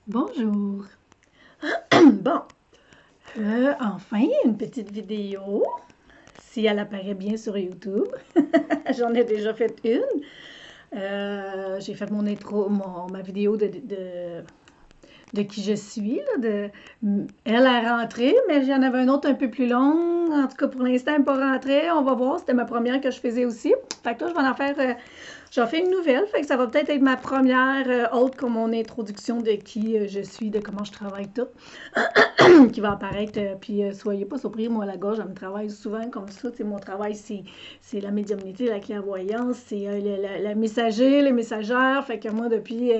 Bonjour. Bon, enfin, une petite vidéo, si elle apparaît bien sur YouTube. J'en ai déjà fait une. J'ai fait mon intro, ma vidéo de qui je suis, là, elle est rentrée, mais j'en avais un autre un peu plus long. En tout cas, pour l'instant, elle n'est pas rentrée. On va voir. C'était ma première que je faisais aussi. Fait que là, je vais en faire. J'en fais une nouvelle. Fait que ça va peut-être être ma première autre comme mon introduction de qui je suis, de comment je travaille tout, qui va apparaître. Puis soyez pas surpris, moi, à la gorge, elle me travaille souvent comme ça. T'sais, mon travail, c'est la médiumnité, la clairvoyance, c'est la messager, les messagères. Fait que moi, depuis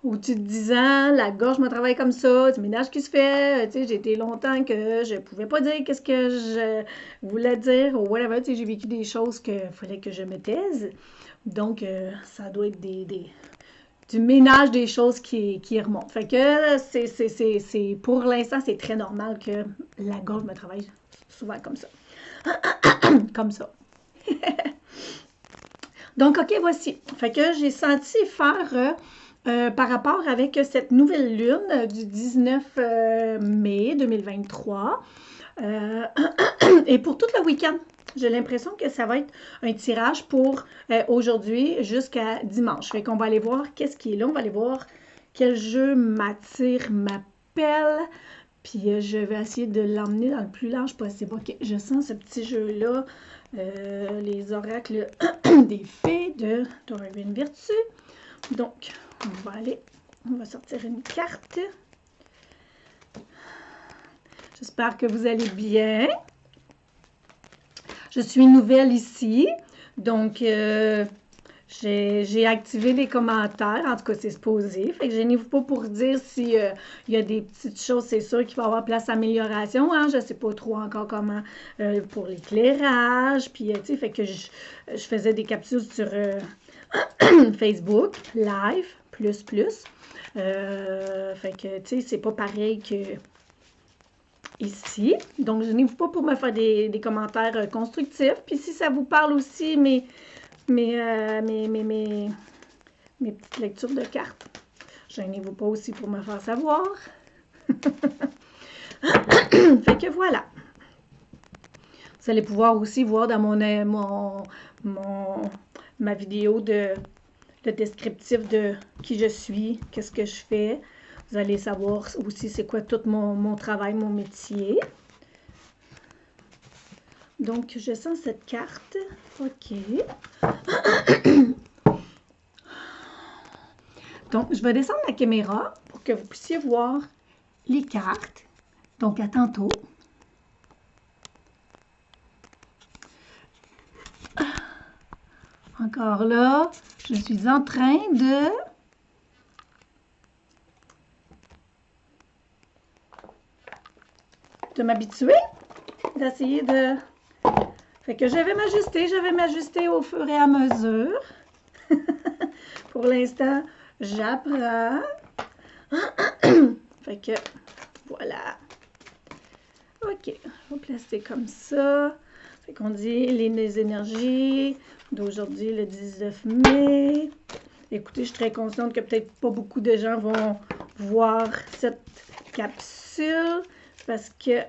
au-dessus de 10 ans, la gorge me travaille comme ça, du ménage qui se fait, tu sais, j'ai été longtemps que je pouvais pas dire qu'est-ce que je voulais dire ou whatever, tu sais, j'ai vécu des choses qu'il fallait que je me taise. Donc, ça doit être du ménage des choses qui remontent. Fait que pour l'instant, c'est très normal que la gorge me travaille souvent comme ça. Comme ça. Donc, OK, voici. Fait que j'ai senti faire par rapport avec cette nouvelle lune du 19 mai 2023 et pour tout le week-end. J'ai l'impression que ça va être un tirage pour aujourd'hui jusqu'à dimanche. Fait qu'on va aller voir qu'est-ce qui est là. On va aller voir quel jeu m'attire, m'appelle. Puis je vais essayer de l'emmener dans le plus large possible. OK, je sens ce petit jeu-là. Les oracles des fées de Doreen Virtue. Donc, on va sortir une carte. J'espère que vous allez bien. Je suis nouvelle ici, donc j'ai activé les commentaires. En tout cas, c'est supposé. Fait que gênez-vous pas pour dire s'il y a des petites choses. C'est sûr qu'il va y avoir place à amélioration. Hein? Je ne sais pas trop encore comment pour l'éclairage. Puis, tu sais, fait que je faisais des capsules sur Facebook, Live, plus. Fait que, tu sais, c'est pas pareil que ici. Donc, je n'hésitez pas pour me faire des commentaires constructifs. Puis si ça vous parle aussi, mes petites lectures de cartes, gênez-vous pas aussi pour me faire savoir. Fait que voilà. Vous allez pouvoir aussi voir dans ma vidéo de descriptif de qui je suis, qu'est-ce que je fais. Vous allez savoir aussi c'est quoi tout mon travail, mon métier. Donc, je sens cette carte. OK. Donc, je vais descendre la caméra pour que vous puissiez voir les cartes. Donc, à tantôt. Encore là, je suis en train de m'habituer, d'essayer de... Fait que je vais m'ajuster au fur et à mesure. Pour l'instant, j'apprends. Fait que, voilà. OK, je vais placer comme ça. Fait qu'on dit les énergies d'aujourd'hui, le 19 mai. Écoutez, je suis très consciente que peut-être pas beaucoup de gens vont voir cette capsule parce que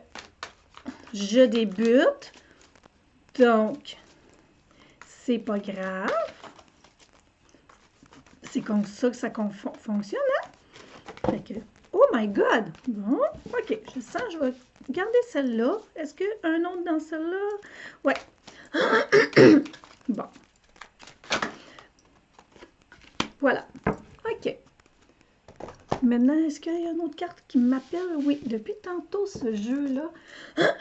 je débute. Donc, c'est pas grave. C'est comme ça que ça fonctionne, hein? Fait que, oh my God! Bon, OK, je sens, je vais garder celle-là. Est-ce qu'un autre dans celle-là? Ouais. Bon. Voilà. OK. Maintenant, est-ce qu'il y a une autre carte qui m'appelle? Oui, depuis tantôt, ce jeu-là.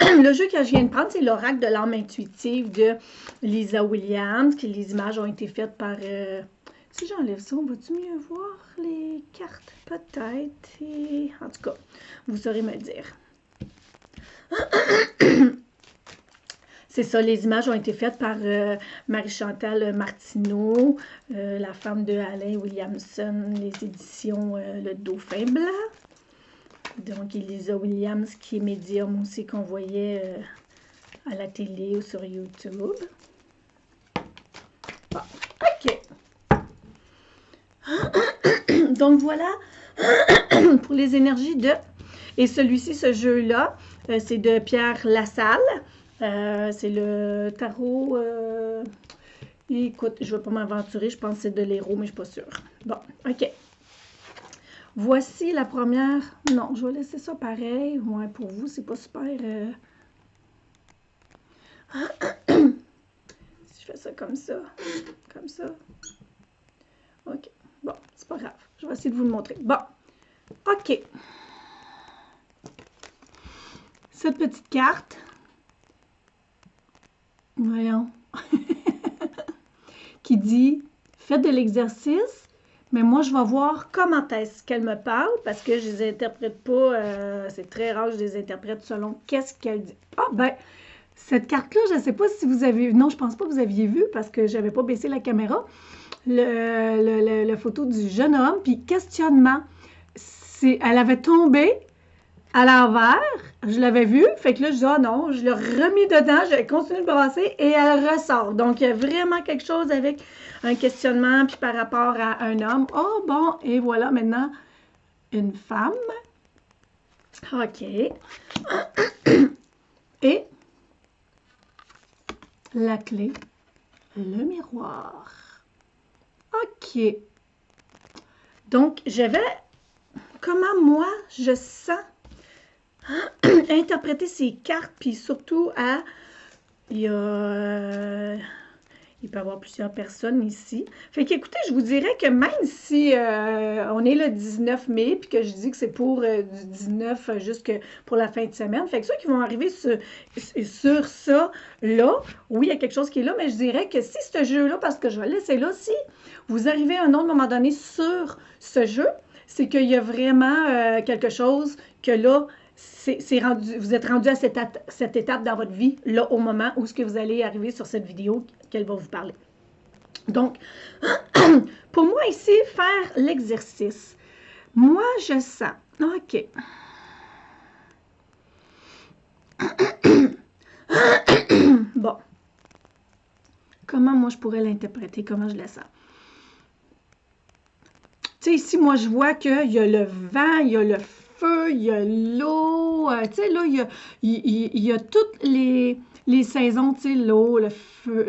Le jeu que je viens de prendre, c'est l'oracle de l'âme intuitive de Lisa Williams. Les images ont été faites par... si j'enlève ça, on va-tu mieux voir les cartes? Peut-être. En tout cas, vous saurez me dire. C'est ça, les images ont été faites par Marie-Chantal Martineau, la femme de Alain Williamson, les éditions Le Dauphin Blanc. Donc, Elisa Williams, qui est médium aussi, qu'on voyait à la télé ou sur YouTube. Bon, OK. Donc, voilà pour les énergies de... Et celui-ci, ce jeu-là, c'est de Pierre Lassalle. C'est le tarot... écoute, je ne vais pas m'aventurer, je pense que c'est de l'héros, mais je ne suis pas sûre. Bon, OK. Voici la première... Non, je vais laisser ça pareil. Ouais, pour vous, c'est pas super... Si je fais ça comme ça, comme ça. OK. Bon, c'est pas grave. Je vais essayer de vous le montrer. Bon. OK. Cette petite carte. Voyons. Qui dit, faites de l'exercice, mais moi, je vais voir comment est-ce qu'elle me parle, parce que je les interprète pas, c'est très rare, je les interprète selon qu'est-ce qu'elle dit. Ah, ben, cette carte-là, je ne sais pas si vous avez vu, non, je pense pas que vous aviez vu, parce que je n'avais pas baissé la caméra, le photo du jeune homme, puis questionnement, elle avait tombé à l'envers, je l'avais vu, fait que là, je dis, ah non, je l'ai remis dedans, j'ai continué de brasser et elle ressort. Donc, il y a vraiment quelque chose avec un questionnement, puis par rapport à un homme. Oh, bon, et voilà maintenant une femme. OK. Et la clé, le miroir. OK. Donc, je vais, comment moi, je sens interpréter ces cartes, puis surtout il peut y avoir plusieurs personnes ici. Fait qu'écoutez, je vous dirais que même si on est le 19 mai, puis que je dis que c'est pour du 19 jusque pour la fin de semaine, fait que ceux qui vont arriver sur ça, là, oui, il y a quelque chose qui est là, mais je dirais que si ce jeu-là, parce que je vais le laisser là, si vous arrivez à un autre moment donné sur ce jeu, c'est qu'il y a vraiment quelque chose que là, vous êtes rendu à cette étape dans votre vie, là, au moment où ce que vous allez arriver sur cette vidéo qu'elle va vous parler. Donc, pour moi ici, faire l'exercice. Moi, je sens. OK. Bon. Comment moi je pourrais l'interpréter? Comment je le sens? Tu sais, ici, moi, je vois qu'il y a le vent, il y a le feu, il y a l'eau, tu sais, là, il y a toutes les saisons, tu sais, l'eau, le feu,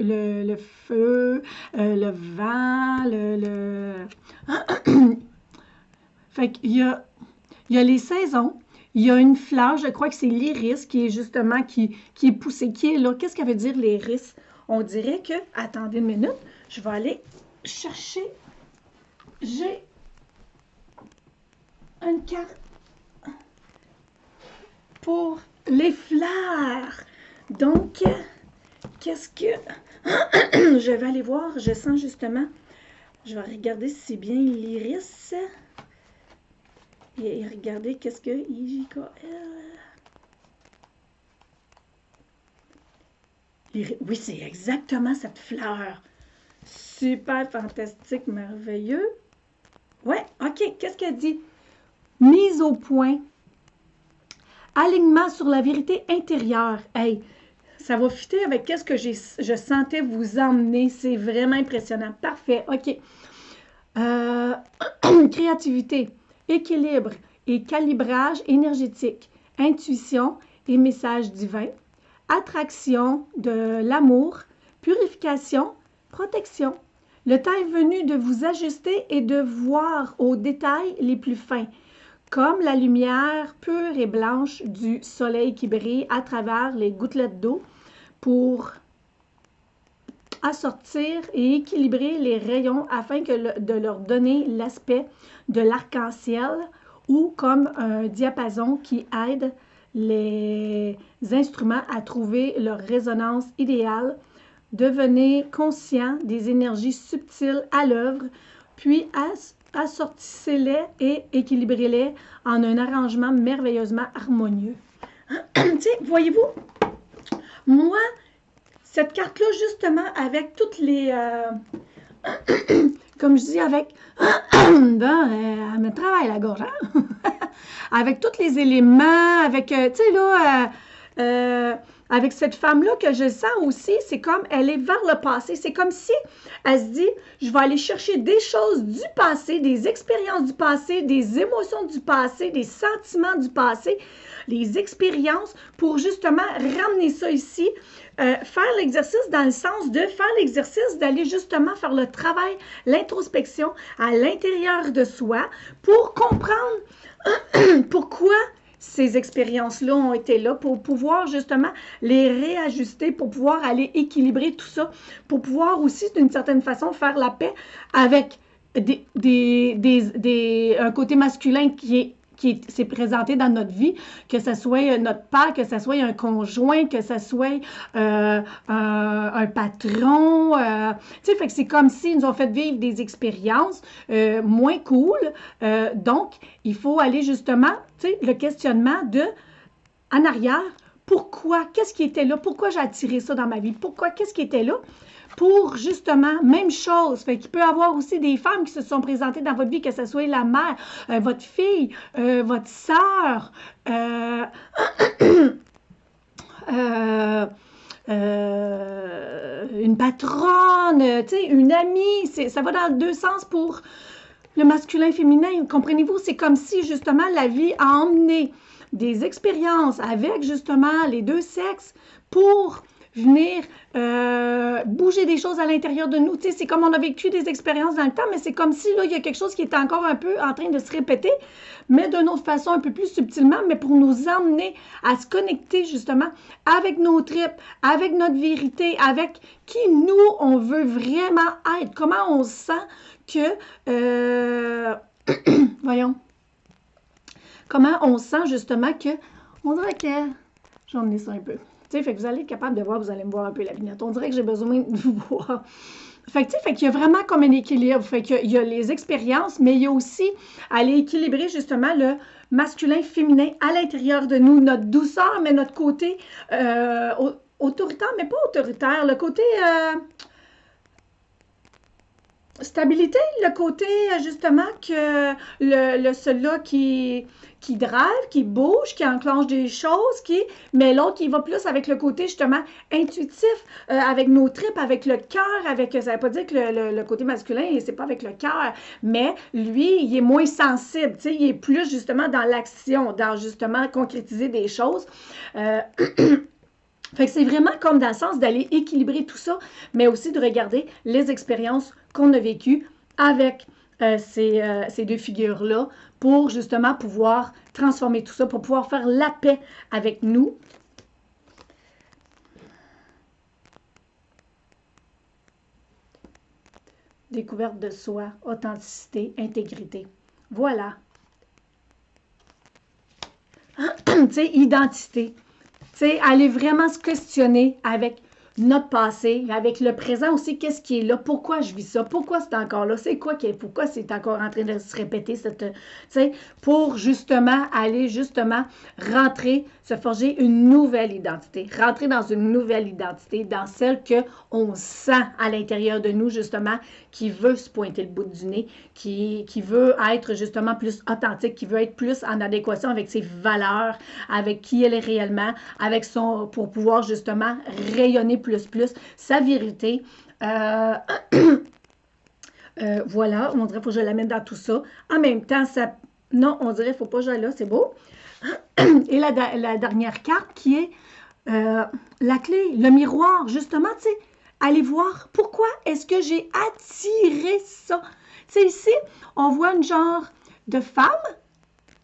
le vent, Fait qu'il y a les saisons, il y a une fleur, je crois que c'est l'iris qui est justement, qui est poussé, qui est là. Qu'est-ce que veut dire l'iris? On dirait que, attendez une minute, je vais aller chercher, j'ai une carte pour les fleurs. Donc, qu'est-ce que... je vais aller voir, je sens justement, je vais regarder si c'est bien l'iris. Et regardez qu'est-ce que IJKL. Oui, c'est exactement cette fleur. Super, fantastique, merveilleux. Ouais, OK, qu'est-ce qu'elle dit? Mise au point. Alignement sur la vérité intérieure. Hey, ça va fitter avec qu'est-ce que je sentais vous emmener. C'est vraiment impressionnant. Parfait, OK. Créativité, équilibre et calibrage énergétique, intuition et message divin, attraction de l'amour, purification, protection. Le temps est venu de vous ajuster et de voir aux détails les plus fins, comme la lumière pure et blanche du soleil qui brille à travers les gouttelettes d'eau pour assortir et équilibrer les rayons afin de leur donner l'aspect de l'arc-en-ciel ou comme un diapason qui aide les instruments à trouver leur résonance idéale. Devenez conscient des énergies subtiles à l'œuvre, puis assortissez-les et équilibrez-les en un arrangement merveilleusement harmonieux. Tu sais, voyez-vous, moi, cette carte-là, justement, avec toutes les... comme je dis, avec... elle me travaille la gorge, hein? Avec tous les éléments, avec, tu sais, là... avec cette femme-là que je sens aussi, c'est comme elle est vers le passé. C'est comme si elle se dit, je vais aller chercher des choses du passé, des expériences du passé, des émotions du passé, des sentiments du passé, les expériences pour justement ramener ça ici. Faire l'exercice dans le sens de faire l'exercice d'aller justement faire le travail, l'introspection à l'intérieur de soi pour comprendre pourquoi ces expériences-là ont été là, pour pouvoir justement les réajuster, pour pouvoir aller équilibrer tout ça, pour pouvoir aussi d'une certaine façon faire la paix avec un côté masculin qui s'est présenté dans notre vie, que ce soit notre père, que ce soit un conjoint, que ce soit un patron. Tu sais, fait que c'est comme s'ils nous ont fait vivre des expériences moins cool. Donc, il faut aller justement, tu sais, le questionnement de en arrière, pourquoi, qu'est-ce qui était là, pourquoi j'ai attiré ça dans ma vie, pourquoi, qu'est-ce qui était là, pour justement, même chose, fait qu'il peut y avoir aussi des femmes qui se sont présentées dans votre vie, que ce soit la mère, votre fille, votre sœur, une patronne, tu sais, une amie, ça va dans deux sens pour le masculin et féminin, comprenez-vous? C'est comme si justement la vie a emmené des expériences avec justement les deux sexes pour venir bouger des choses à l'intérieur de nous. Tu sais, c'est comme on a vécu des expériences dans le temps, mais c'est comme si là, il y a quelque chose qui est encore un peu en train de se répéter, mais d'une autre façon, un peu plus subtilement, mais pour nous emmener à se connecter justement avec nos tripes, avec notre vérité, avec qui nous, on veut vraiment être, comment on sent que, voyons, comment on sent justement que, on dirait que, j'en ai ça un peu. Tu sais, fait que vous allez être capable de voir, vous allez me voir un peu la vignette. On dirait que j'ai besoin de vous voir. Fait que, tu sais, fait qu'il y a vraiment comme un équilibre. Fait qu'il y a les expériences, mais il y a aussi aller équilibrer justement le masculin-féminin à l'intérieur de nous, notre douceur, mais notre côté autoritaire, mais pas autoritaire, le côté stabilité, le côté justement que celui-là qui drive, qui bouge, qui enclenche des choses, mais l'autre qui va plus avec le côté justement intuitif, avec nos tripes, avec le cœur, ça ne veut pas dire que le côté masculin, c'est pas avec le cœur, mais lui, il est moins sensible, tu sais, il est plus justement dans l'action, dans justement concrétiser des choses. Fait que c'est vraiment comme dans le sens d'aller équilibrer tout ça, mais aussi de regarder les expériences qu'on a vécues avec ces deux figures-là pour justement pouvoir transformer tout ça, pour pouvoir faire la paix avec nous. Découverte de soi, authenticité, intégrité. Voilà. Tu sais, identité. Tu sais, aller vraiment se questionner avec notre passé, avec le présent aussi, qu'est-ce qui est là, pourquoi je vis ça, pourquoi c'est encore là, c'est quoi pourquoi c'est encore en train de se répéter, tu sais, pour justement aller justement rentrer, se forger une nouvelle identité, rentrer dans une nouvelle identité, dans celle qu'on sent à l'intérieur de nous justement, qui veut se pointer le bout du nez, qui veut être justement plus authentique, qui veut être plus en adéquation avec ses valeurs, avec qui elle est réellement, avec pour pouvoir justement rayonner plus, sa vérité. Voilà, on dirait qu'il faut que je l'amène dans tout ça. En même temps, ça... Non, on dirait qu'il ne faut pas que j'aille là, c'est beau. Et la dernière carte qui est la clé, le miroir, justement, tu sais, allez voir pourquoi est-ce que j'ai attiré ça. Tu sais, ici, on voit une genre de femme, tu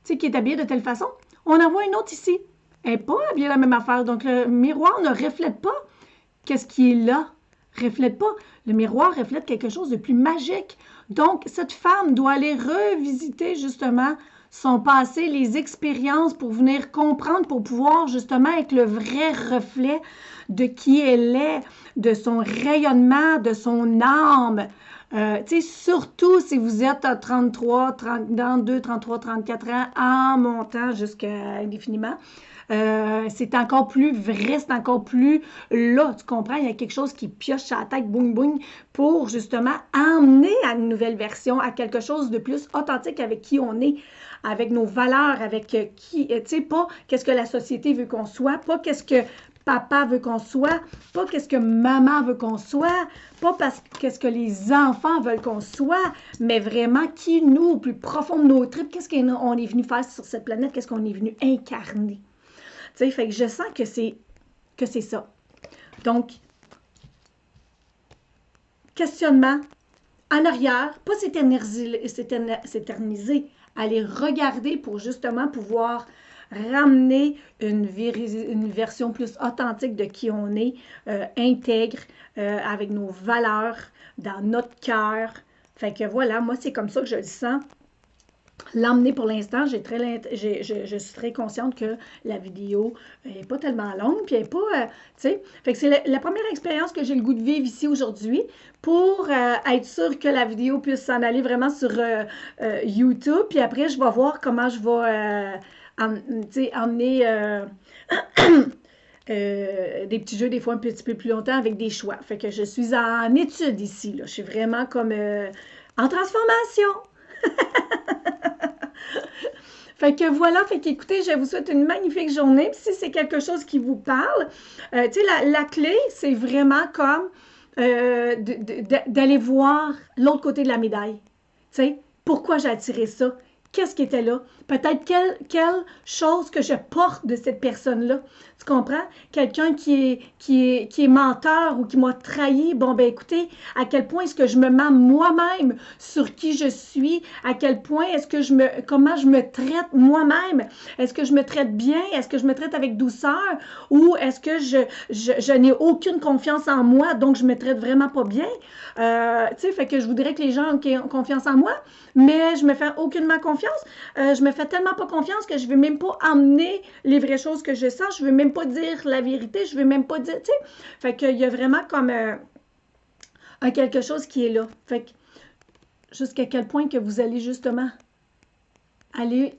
sais, qui est habillée de telle façon. On en voit une autre ici. Elle n'est pas habillée de la même affaire. Donc, le miroir ne reflète pas qu'est-ce qui est là. Reflète pas. Le miroir reflète quelque chose de plus magique. Donc, cette femme doit aller revisiter justement son passé, les expériences pour venir comprendre, pour pouvoir justement être le vrai reflet de qui elle est, de son rayonnement, de son âme. Tu sais, surtout si vous êtes à 33, 32, 33, 34 ans, en montant jusqu'à indéfiniment. C'est encore plus vrai, c'est encore plus là, tu comprends, il y a quelque chose qui pioche sur la tête, boum, boum, pour justement emmener à une nouvelle version, à quelque chose de plus authentique avec qui on est, avec nos valeurs, avec qui, tu sais, pas qu'est-ce que la société veut qu'on soit, pas qu'est-ce que papa veut qu'on soit, pas qu'est-ce que maman veut qu'on soit, pas parce qu'est-ce que les enfants veulent qu'on soit, mais vraiment qui nous, au plus profond de nos tripes, qu'est-ce qu'on est venu faire sur cette planète, qu'est-ce qu'on est venu incarner. Tu sais, fait que je sens que c'est ça. Donc, questionnement en arrière, pas s'éterniser, aller regarder pour justement pouvoir ramener une version plus authentique de qui on est, intègre, avec nos valeurs, dans notre cœur. Fait que voilà, moi, c'est comme ça que je le sens. L'emmener pour l'instant, je suis très consciente que la vidéo n'est pas tellement longue, puis elle n'est pas, tu sais, fait que c'est la première expérience que j'ai le goût de vivre ici aujourd'hui pour être sûre que la vidéo puisse s'en aller vraiment sur YouTube, puis après, je vais voir comment je vais, emmener des petits jeux, des fois un petit peu plus longtemps avec des choix. Fait que je suis en étude ici, là. Je suis vraiment comme en transformation. Fait que voilà, fait qu'écoutez, je vous souhaite une magnifique journée. Puis si c'est quelque chose qui vous parle, tu sais, la clé, c'est vraiment comme d'aller voir l'autre côté de la médaille. Tu sais, pourquoi j'ai attiré ça? Qu'est-ce qui était là? Peut-être quelle chose que je porte de cette personne-là. Tu comprends? Quelqu'un qui est menteur ou qui m'a trahi. Bon, ben écoutez, à quel point est-ce que je me mets moi-même sur qui je suis? À quel point est-ce que comment je me traite moi-même? Est-ce que je me traite bien? Est-ce que je me traite avec douceur? Ou est-ce que je n'ai aucune confiance en moi, donc je me traite vraiment pas bien? Tu sais, fait que je voudrais que les gens aient confiance en moi, mais je me fais aucunement confiance. Je me fais tellement pas confiance que je ne veux même pas emmener les vraies choses que je sens. Je ne veux même pas dire la vérité. Je ne veux même pas dire, tu sais. Fait qu'il y a vraiment comme un quelque chose qui est là. Fait que jusqu'à quel point que vous allez justement aller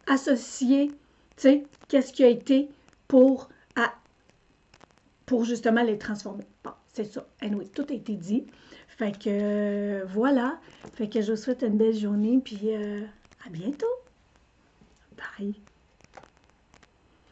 associer, tu sais, qu'est-ce qui a été pour justement les transformer. Bon, c'est ça. Anyway, tout a été dit. Fait que voilà. Fait que je vous souhaite une belle journée, puis à bientôt. Bye.